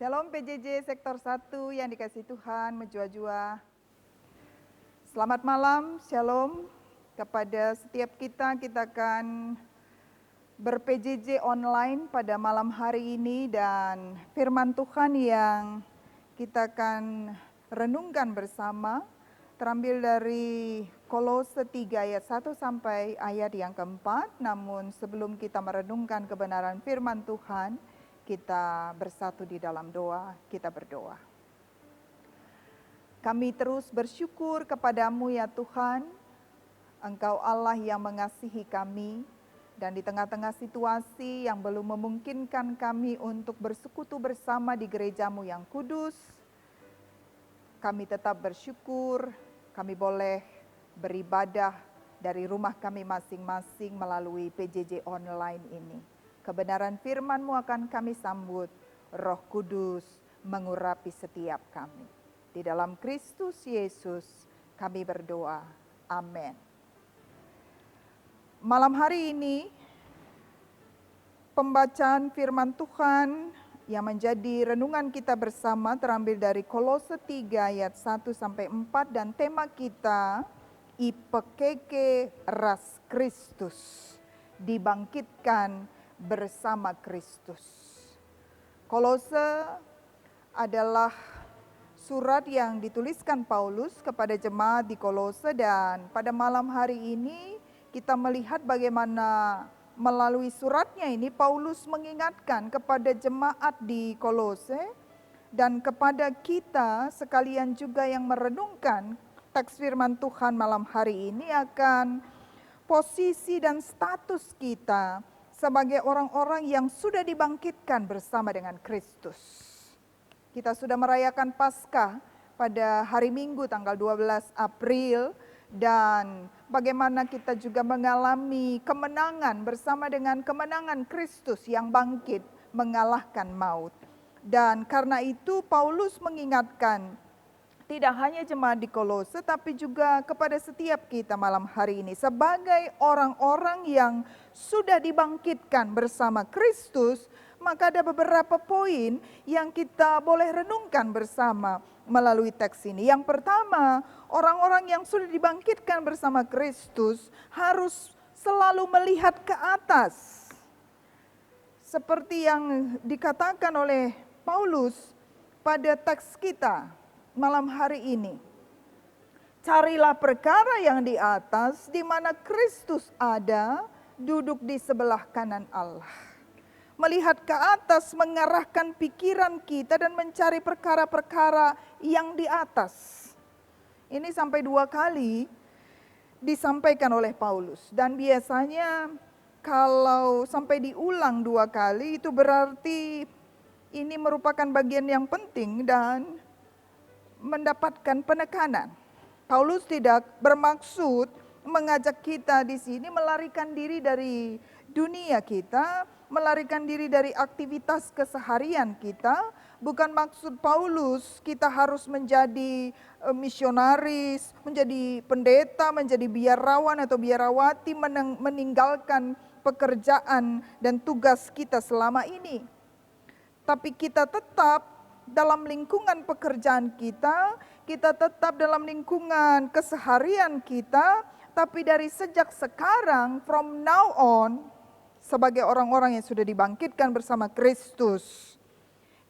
Shalom PJJ Sektor 1 yang dikasihi Tuhan, menjua-jua. Selamat malam, shalom kepada setiap kita. Kita akan ber-PJJ online pada malam hari ini dan firman Tuhan yang kita akan renungkan bersama terambil dari Kolose 3 ayat 1 sampai ayat yang keempat. Namun sebelum kita merenungkan kebenaran firman Tuhan, kita bersatu di dalam doa, kita berdoa. Kami terus bersyukur kepadamu ya Tuhan, Engkau Allah yang mengasihi kami, dan di tengah-tengah situasi yang belum memungkinkan kami untuk bersekutu bersama di gerejamu yang kudus, kami tetap bersyukur, kami boleh beribadah dari rumah kami masing-masing melalui PJJ online ini. Kebenaran firman-Mu akan kami sambut, Roh Kudus mengurapi setiap kami. Di dalam Kristus Yesus kami berdoa, amin. Malam hari ini, pembacaan firman Tuhan yang menjadi renungan kita bersama terambil dari Kolose 3 ayat 1 sampai 4 dan tema kita, Ipekeke ras Kristus, dibangkitkan bersama Kristus. Kolose adalah surat yang dituliskan Paulus kepada jemaat di Kolose, dan pada malam hari ini kita melihat bagaimana melalui suratnya ini Paulus mengingatkan kepada jemaat di Kolose dan kepada kita sekalian juga yang merenungkan teks firman Tuhan malam hari ini akan posisi dan status kita sebagai orang-orang yang sudah dibangkitkan bersama dengan Kristus. Kita sudah merayakan Paskah pada hari Minggu tanggal 12 April dan bagaimana kita juga mengalami kemenangan bersama dengan kemenangan Kristus yang bangkit mengalahkan maut. Dan karena itu Paulus mengingatkan tidak hanya jemaat di Kolose, tapi juga kepada setiap kita malam hari ini. Sebagai orang-orang yang sudah dibangkitkan bersama Kristus, maka ada beberapa poin yang kita boleh renungkan bersama melalui teks ini. Yang pertama, orang-orang yang sudah dibangkitkan bersama Kristus harus selalu melihat ke atas. Seperti yang dikatakan oleh Paulus pada teks kita malam hari ini. Carilah perkara yang di atas, di mana Kristus ada, duduk di sebelah kanan Allah. Melihat ke atas, mengarahkan pikiran kita dan mencari perkara-perkara yang di atas. Ini sampai 2 kali disampaikan oleh Paulus. Dan biasanya kalau sampai diulang 2 kali, itu berarti ini merupakan bagian yang penting dan mendapatkan penekanan. Paulus tidak bermaksud mengajak kita di sini melarikan diri dari dunia kita, melarikan diri dari aktivitas keseharian kita. Bukan maksud Paulus kita harus menjadi misionaris, menjadi pendeta, menjadi biarawan atau biarawati, meninggalkan pekerjaan dan tugas kita selama ini. Tapi kita tetap dalam lingkungan pekerjaan kita tetap dalam lingkungan keseharian kita, tapi dari sejak sekarang, from now on, sebagai orang-orang yang sudah dibangkitkan bersama Kristus,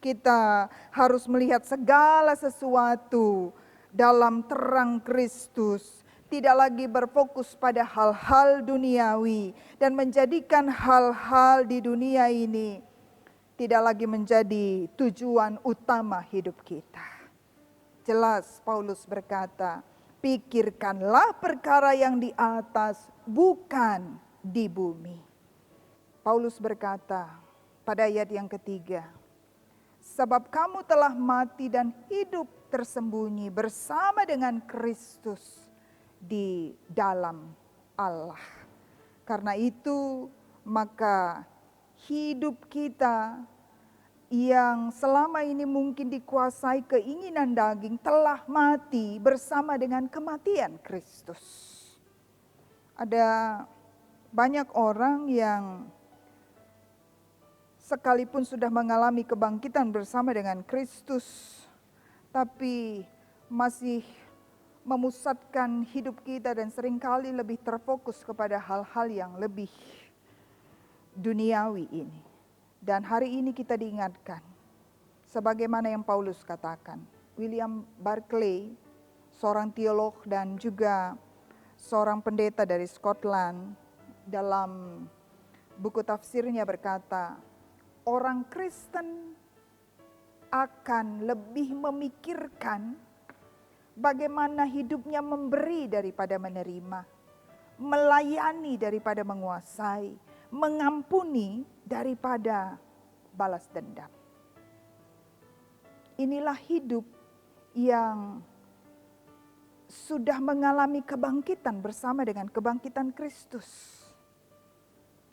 kita harus melihat segala sesuatu dalam terang Kristus, tidak lagi berfokus pada hal-hal duniawi dan menjadikan hal-hal di dunia ini tidak lagi menjadi tujuan utama hidup kita. Jelas Paulus berkata, pikirkanlah perkara yang di atas, bukan di bumi. Paulus berkata pada ayat yang ketiga, sebab kamu telah mati dan hidup tersembunyi bersama dengan Kristus di dalam Allah. Karena itu maka hidup kita yang selama ini mungkin dikuasai keinginan daging telah mati bersama dengan kematian Kristus. Ada banyak orang yang sekalipun sudah mengalami kebangkitan bersama dengan Kristus, tapi masih memusatkan hidup kita dan seringkali lebih terfokus kepada hal-hal yang lebih duniawi ini. Dan hari ini kita diingatkan, sebagaimana yang Paulus katakan, William Barclay, seorang teolog dan juga seorang pendeta dari Scotland, dalam buku tafsirnya berkata, orang Kristen akan lebih memikirkan bagaimana hidupnya memberi daripada menerima, melayani daripada menguasai, mengampuni daripada balas dendam. Inilah hidup yang sudah mengalami kebangkitan bersama dengan kebangkitan Kristus.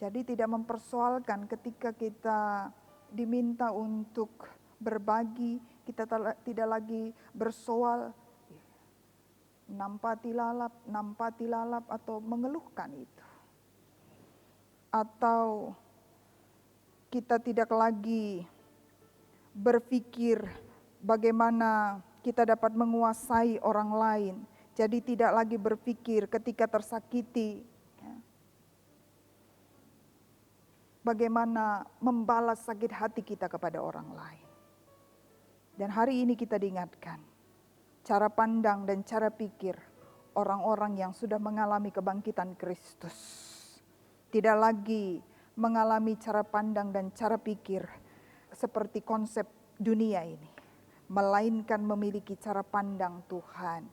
Jadi tidak mempersoalkan ketika kita diminta untuk berbagi, kita tidak lagi bersoal nampati lalap atau mengeluhkan itu. Atau kita tidak lagi berpikir bagaimana kita dapat menguasai orang lain. Jadi tidak lagi berpikir ketika tersakiti, bagaimana membalas sakit hati kita kepada orang lain. Dan hari ini kita diingatkan, cara pandang dan cara pikir orang-orang yang sudah mengalami kebangkitan Kristus. Tidak lagi mengalami cara pandang dan cara pikir seperti konsep dunia ini. Melainkan memiliki cara pandang Tuhan.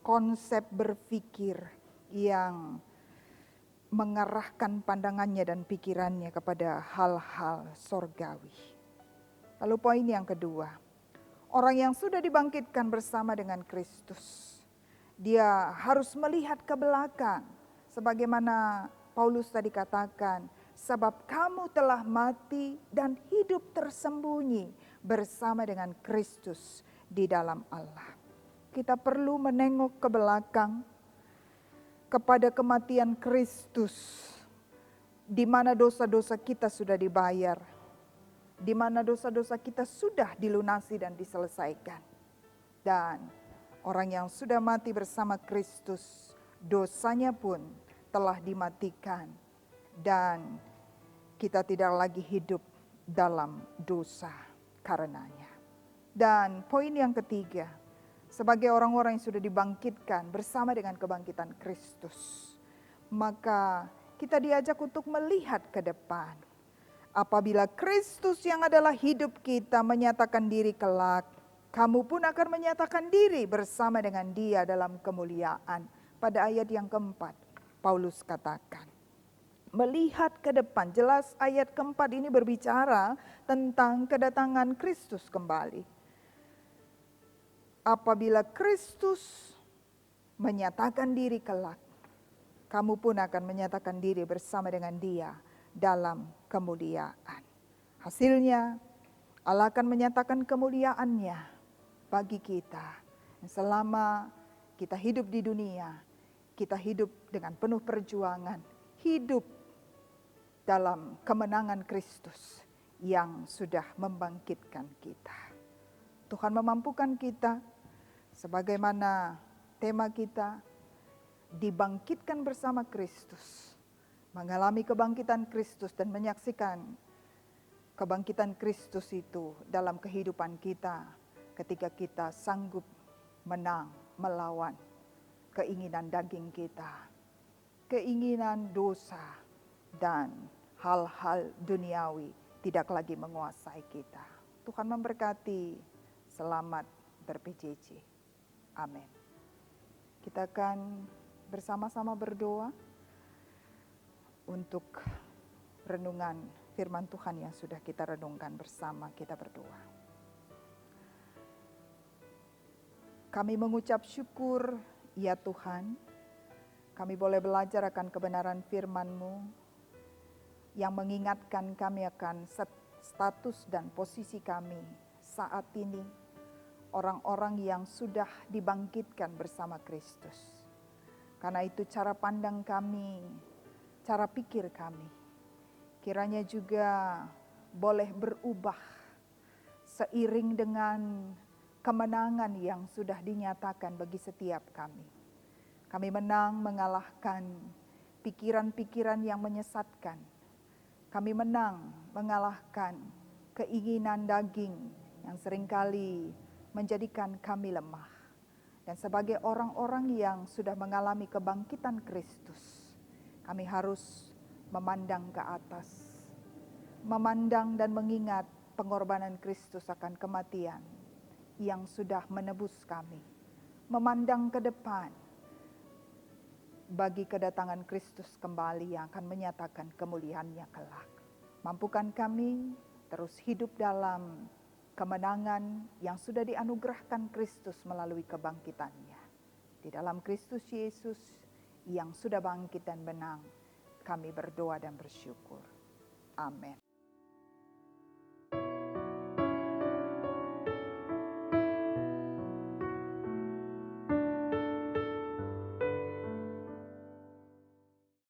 Konsep berpikir yang mengarahkan pandangannya dan pikirannya kepada hal-hal sorgawi. Lalu poin yang kedua, orang yang sudah dibangkitkan bersama dengan Kristus, dia harus melihat ke belakang. Sebagaimana Paulus tadi katakan, sebab kamu telah mati dan hidup tersembunyi bersama dengan Kristus di dalam Allah. Kita perlu menengok ke belakang kepada kematian Kristus, di mana dosa-dosa kita sudah dibayar, di mana dosa-dosa kita sudah dilunasi dan diselesaikan. Dan orang yang sudah mati bersama Kristus, dosanya pun telah dimatikan dan kita tidak lagi hidup dalam dosa karenanya. Dan poin yang ketiga, sebagai orang-orang yang sudah dibangkitkan bersama dengan kebangkitan Kristus, maka kita diajak untuk melihat ke depan. Apabila Kristus yang adalah hidup kita menyatakan diri kelak, kamu pun akan menyatakan diri bersama dengan Dia dalam kemuliaan. Pada ayat yang keempat, Paulus katakan, melihat ke depan. Jelas ayat keempat ini berbicara tentang kedatangan Kristus kembali. Apabila Kristus menyatakan diri kelak, kamu pun akan menyatakan diri bersama dengan Dia dalam kemuliaan. Hasilnya, Allah akan menyatakan kemuliaan-Nya bagi kita. Selama kita hidup di dunia, kita hidup dengan penuh perjuangan, hidup dalam kemenangan Kristus yang sudah membangkitkan kita. Tuhan memampukan kita, sebagaimana tema kita, dibangkitkan bersama Kristus, mengalami kebangkitan Kristus dan menyaksikan kebangkitan Kristus itu dalam kehidupan kita ketika kita sanggup menang melawan keinginan daging kita, keinginan dosa, dan hal-hal duniawi tidak lagi menguasai kita. Tuhan memberkati, selamat ber-PJJ. Amin. Kita akan bersama-sama berdoa untuk renungan firman Tuhan yang sudah kita renungkan bersama. Kita berdoa. Kami mengucap syukur, ya Tuhan, kami boleh belajar akan kebenaran firman-Mu yang mengingatkan kami akan status dan posisi kami saat ini, orang-orang yang sudah dibangkitkan bersama Kristus. Karena itu cara pandang kami, cara pikir kami, kiranya juga boleh berubah seiring dengan kemenangan yang sudah dinyatakan bagi setiap kami. Kami menang mengalahkan pikiran-pikiran yang menyesatkan. Kami menang mengalahkan keinginan daging yang seringkali menjadikan kami lemah. Dan sebagai orang-orang yang sudah mengalami kebangkitan Kristus, kami harus memandang ke atas, memandang dan mengingat pengorbanan Kristus akan kematian yang sudah menebus kami, memandang ke depan bagi kedatangan Kristus kembali yang akan menyatakan kemuliaannya kelak. Mampukan kami terus hidup dalam kemenangan yang sudah dianugerahkan Kristus melalui kebangkitannya. Di dalam Kristus Yesus yang sudah bangkit dan menang, kami berdoa dan bersyukur. Amin.